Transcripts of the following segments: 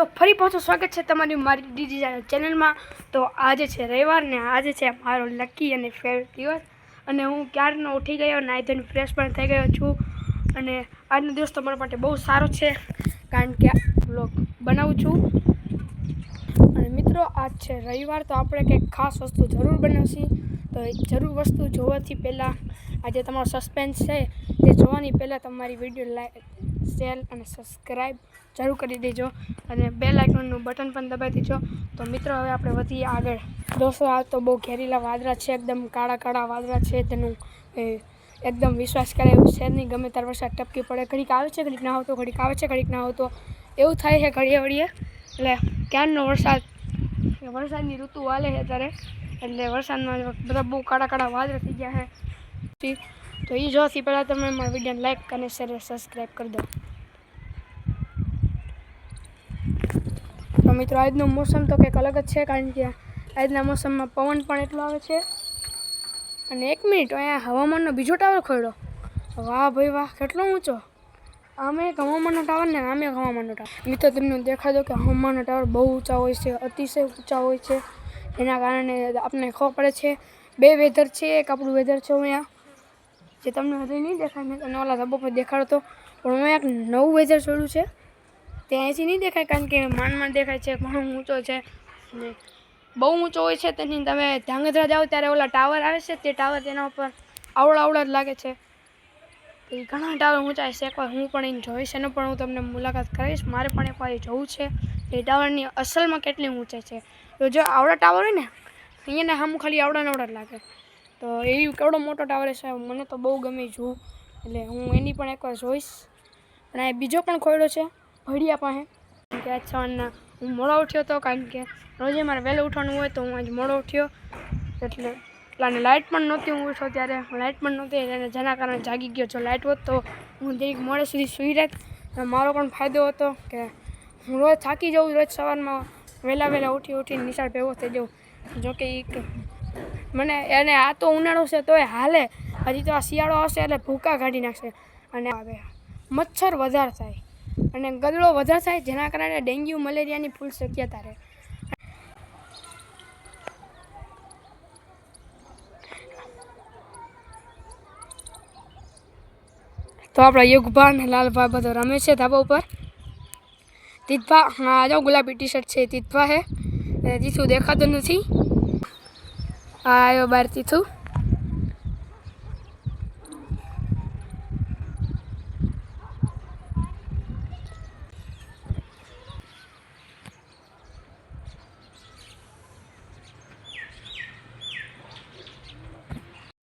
દોસ્તો ફરી પાછું સ્વાગત છે તમારી મારી ડીજી ચેનલમાં। તો આજે છે રવિવાર ને આજે છે મારો લકી અને ફેવરેટ દિવસ અને હું ક્યારનો ઉઠી ગયો નાઈ ધોઈને ફ્રેશ પણ થઈ ગયો છું અને આજનો દિવસ તમારા માટે બહુ સારો છે કારણ કે વ્લોગ બનાવું છું। અને મિત્રો આજ છે રવિવાર તો આપણે કંઈક ખાસ વસ્તુ જરૂર બનાવશી। તો એ જરૂર વસ્તુ જોવાથી પહેલાં આજે તમારો સસ્પેન્સ છે તે જોવાની પહેલાં તમારી વિડીયો લાઈક શેર અને સબસ્ક્રાઈબ જરૂર કરી દેજો અને બેલ આઇકનનું બટન પણ દબાવી દેજો। તો મિત્રો હવે આપણે વધીએ આગળ। દોસ્તો આ તો બહુ ઘેરીલા વાદળા છે, એકદમ કાળા કાળા વાદળા છે, તેનું એકદમ વિશ્વાસ કરે એવું છે નહીં। ગમે ત્યારે વરસાદ ટપકી પડે, ઘડીક આવે છે ઘડીક ના આવતો, ઘડીક આવે છે ઘડીક ના આવતો, એવું થાય છે ઘડીએ વળીએ। એટલે ક્યારનો વરસાદની ઋતુ હાલે છે ત્યારે, એટલે વરસાદમાં બધા બહુ કાળા કાળા વાદળા થઈ ગયા છે। તો એ જોવાથી પહેલાં તમે મારા વિડીયોને લાઈક અને શેર સબસ્ક્રાઈબ કરી દો। તો મિત્રો આજનો મોસમ તો કંઈક અલગ જ છે કારણ કે આજના મોસમમાં પવન પણ એટલો આવે છે। અને એક મિનિટ, અહીંયા હવામાનનો બીજો ટાવર ખોલ્યો, વાહ ભાઈ વાહ, કેટલો ઊંચો! આમે એક હવામાનનો ટાવર ને આમે એક હવામાનનો ટાવર। મિત્રો તમને દેખાડો કે હવામાનનો ટાવર બહુ ઊંચા હોય છે, અતિશય ઊંચા હોય છે, એના કારણે આપણને ખબર પડે છે બે વેધર છે। એક આપણું વેધર છે અહીંયા જે તમને હજી નહીં દેખાય, મેં તમને ઓલા ધબ્બો પર દેખાડો તો, પણ હું એક નવું વેધર જોયું છે તે અહીંથી નહીં દેખાય કારણ કે માંડ દેખાય છે, ઘણો ઊંચો છે અને બહુ ઊંચો હોય છે। તેની તમે ધ્રાંગધ્રા જાઓ ત્યારે ઓલા ટાવર આવે છે, તે ટાવર તેના ઉપર આવડા જ લાગે છે। એ ઘણા ટાવર ઊંચા છે, એકવાર હું પણ એને જોઈશ, એનો પણ હું તમને મુલાકાત કરાવીશ। મારે પણ એકવાર એ જોવું છે એ ટાવરની અસલમાં કેટલી ઊંચાઈ છે। તો જો આવડા ટાવર હોય ને અહીંયાને સામું ખાલી આવડા જ લાગે, તો એ કેવડો મોટો ટાવર છે, મને તો બહુ ગમે જોવું, એટલે હું એની પણ એકવાર જોઈશ। અને આ બીજો પણ ખોયડો છે ભડિયા પાસે, કે આજ સવારના હું મોડો ઉઠ્યો હતો કારણ કે રોજે મારે વહેલું ઉઠવાનું હોય, તો હું આજે મોડો ઉઠ્યો એટલે અને લાઇટ પણ નહોતી, હું ઉઠ્યો ત્યારે લાઇટ પણ નહોતી, અને જેના કારણે જાગી ગયો। જો લાઇટ હોત તો હું જરીક મોડે સુધી સૂઈ રહેત, મારો પણ ફાયદો હતો કે હું રોજ થાકી જાઉં, રોજ સવારમાં વહેલા ઉઠીને નિશાળ ભેગો થઈ જાઉં। જોકે એ મને અને આ તો ઉનાળો છે તોય હાલે, હજી તો આ શિયાળો આવશે એટલે ભૂકા કાઢી નાખશે અને આવે મચ્છર વધારે થાય અને ગદડો વધારે થાય, જેના કારણે ડેન્ગ્યુ મલેરિયાની ફૂલ શક્યતા રહે। તો આપણા યુગભા અને લાલભા બધો રમે છે ધાબા ઉપર। તીતભા, હા જો ગુલાબી ટી શર્ટ છે તીતભા હે, તીથું દેખાતું નથી, હા આવ્યો બહાર તીથું।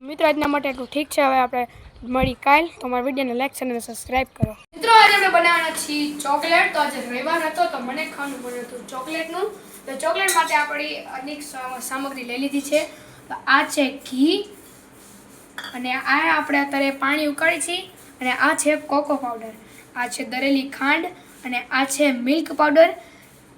મિત્રો આજના માટે એટલું ઠીક છે, હવે આપણે મળી કાલ। તો અમારા વિડીયોને લાઈક અને સબસ્ક્રાઈબ કરો। મિત્રો આજે આપણે બનાવવાના છીએ ચોકલેટ। તો આજે રવિવાર હતો તો મને ખાવાનું પડ્યું હતું ચોકલેટનું, તો ચોકલેટ માટે આપણી અનેક સામગ્રી લઈ લીધી છે। તો આ છે ઘી, અને આ આપણે અત્યારે પાણી ઉકાળી છીએ, અને આ છે કોકો પાવડર, આ છે દરેલી ખાંડ, અને આ છે મિલ્ક પાવડર,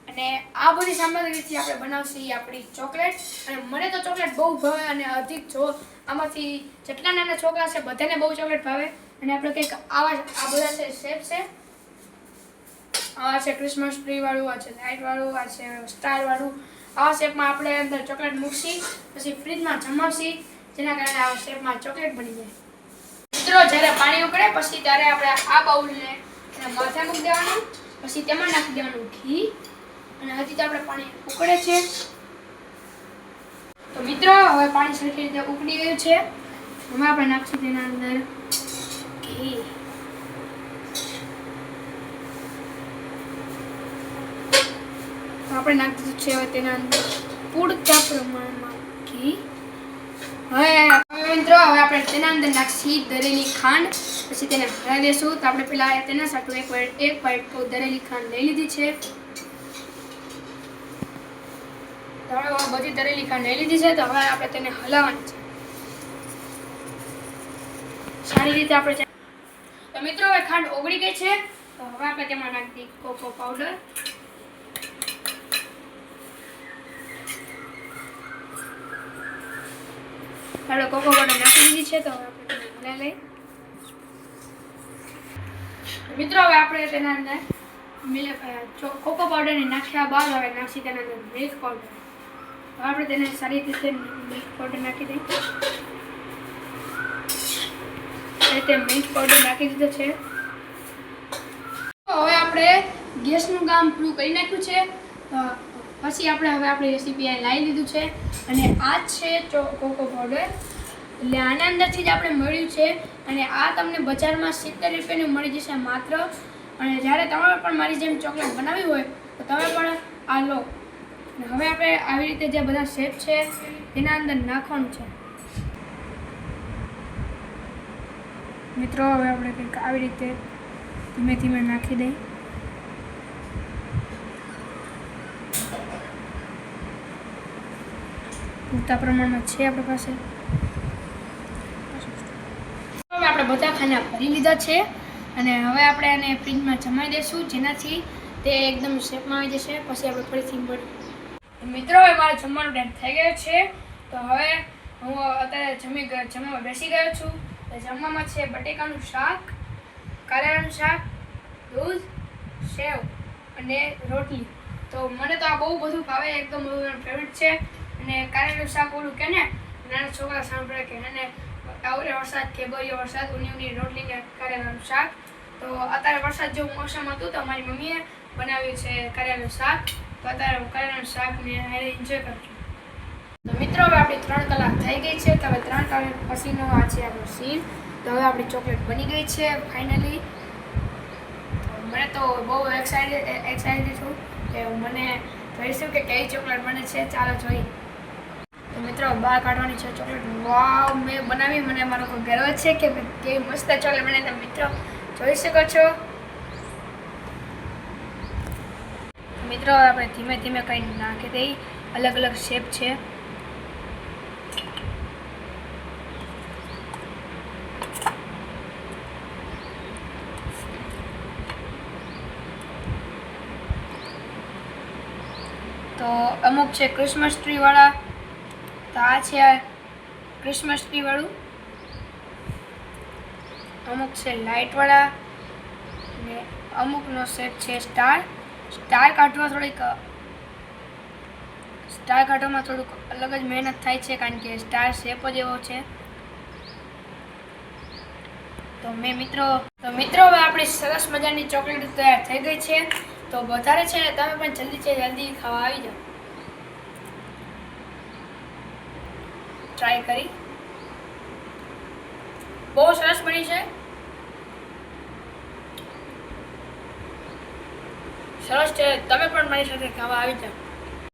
અને આ બધી સામગ્રીથી આપણે બનાવશી આપણી ચોકલેટ। અને મને તો ચોકલેટ બહુ ભાવે, અને અધિક જો આમાંથી જેટલા નાના છોકરા છે બધાને બહુ ચોકલેટ ભાવે। અને આપણે કંઈક આ બધા છે શેપ છે, આ છે ક્રિસમસ ટ્રી વાળું, આ છે લાઇટ વાળું, આ છે સ્ટાર વાળું, આવા શેપમાં આપણે અંદર ચોકલેટ મૂકશી, પછી ફ્રીજમાં જમાવશી, જેના કારણે આ શેપમાં ચોકલેટ બની જાય। મિત્રો જ્યારે પાણી ઉકળે પછી ત્યારે આપણે આ બાઉલને માથે મૂકી દેવાનું, પછી તેમાં નાખી દેવાનું ઘી, અને હજી તો આપણે પાણી ઉકળે છે। તો મિત્રો હવે પાણી સરખી રીતે ઉકળી ગયું છે, હવે આપણે નાખશું તેના અંદર ઘી। આપણે નાખી દીધું છે હવે તેના અંદર પૂરતા પ્રમાણમાં ઘી। હવે મિત્રો હવે આપણે તેના અંદર નાખશી દરેલી ખાંડ, પછી તેને હલાવી દેશું। તો આપણે પેલા તેના સાથે એક વાટકો દરેલી ખાંડ લઈ લીધી છે, તો હવે બધી દરેલી ખાંડ લઈ લીધી છે, તો હવે આપણે તેને હલાવવાની છે સારી રીતે આપણે। તો મિત્રો હવે ખાંડ ઓગળી ગઈ છે, તો હવે આપણે તેમાં નાખી દઈએ કોકો પાવડર, આપણે કોકો પાવડર નાખી દીધી છે, તો હવે આપણે તેને હલાવી લઈએ। મિત્રો હવે આપણે તેના અંદર કોકો પાવડરને નાખ્યા બાદ હવે નાખી તેના અંદર મિલ્ક પાવડર. હવે આપણે તેને સારી રીતે મિલ્ક પાવડર નાખી દઈએ. તે મિલ્ક પાવડર નાખી દીધો છે. હવે આપણે ગેસનું કામ પૂરું કરી નાખ્યું છે. પછી આપણે હવે આપણી રેસીપી અહીં લાવી લીધું છે અને આ જ છે કોકો પાવડર. એટલે આના અંદરથી જ આપણે મળ્યું છે અને આ તમને બજારમાં 70 રૂપિયાનું મળી જશે માત્ર. અને જ્યારે તમારે પણ મારી જેમ ચોકલેટ બનાવવી હોય તો તમે પણ આ લો. હવે આપણે આવી રીતે જે બધા શેપ છે એના અંદર નાખવાનું છે. મિત્રો હવે આપણે કંઈક આવી રીતે ધીમે ધીમે નાખી દઈએ. પૂરતા પ્રમાણમાં છે આપણી પાસે. હવે આપણે બધા ખાના ભરી લીધા છે અને હવે આપણે આને ફ્રીજમાં જમાઈ દઈશું, જેનાથી તે એકદમ શેપમાં આવી જશે. પછી આપણે ફરીથી મળીએ. મિત્રો હવે મારે જમવાનો ટાઈમ થઈ ગયો છે, તો હવે હું અત્યારે જમવા બેસી ગયો છું. જમવામાં છે બટેકાનું શાક, કારેલાનું શાક, દૂધ, સેવ અને રોટલી. તો મને તો આ બહુ બધું ભાવે, એકદમ બધું ફેવરેટ છે. અને કારેલાનું શાક ઓલું કે ને નાના છોકરા સાંભળે કે એને આવરે વરસાદ કે બોરીઓ વરસાદ, ઊની રોટલી ને કારેલાનું શાક. તો અત્યારે વરસાદ જેવું મોસમ હતું તો મારી મમ્મીએ બનાવ્યું છે કારેલાનું શાક. તો અત્યારે કારેલાનું શાકને એન્જોય કરજો. તો મિત્રો હવે આપણી 3 કલાક થઈ ગઈ છે. તો હવે 3 કલાક પછીનો આ છે આપણો સીન. તો હવે આપણી ચોકલેટ બની ગઈ છે ફાઇનલી. મને તો બહુ એક્સાઇટેડ છું કે મને જોઈશું કે કઈ ચોકલેટ બને છે. ચાલો જોઈએ. તો મિત્રો બહાર કાઢવાની છે ચોકલેટ. વાવ, મેં બનાવી, મને મારો કોઈ ગર્વ છે કે કેવી મસ્ત ચોકલેટ બને. તો મિત્રો જોઈ શકો છો. મિત્રો આપણે ધીમે ધીમે કંઈ નાખી દઈએ. અલગ અલગ શેપ છે. તો અમુક છે ક્રિસમસ ટ્રી વાળા. તો આ છે ક્રિસમસ ટ્રી વાળું. અમુક છે લાઇટ વાળા ને અમુકનો શેપ છે સ્ટાર. સ્ટાર કાઢવામાં થોડુંક અલગ જ મહેનત થાય છે, કારણ કે સ્ટાર શેપ જ એવો છે. તો મિત્રો હવે આપણી સરસ મજાની ચોકલેટ તૈયાર થઈ ગઈ છે. તો વધારે છે તમે પણ જલ્દી ખાવા આવી જાઓ. ટ્રાય કરી, બહુ સરસ બની છે. સરસ છે, તમે પણ મારી સાથે ખાવા આવી જાઓ.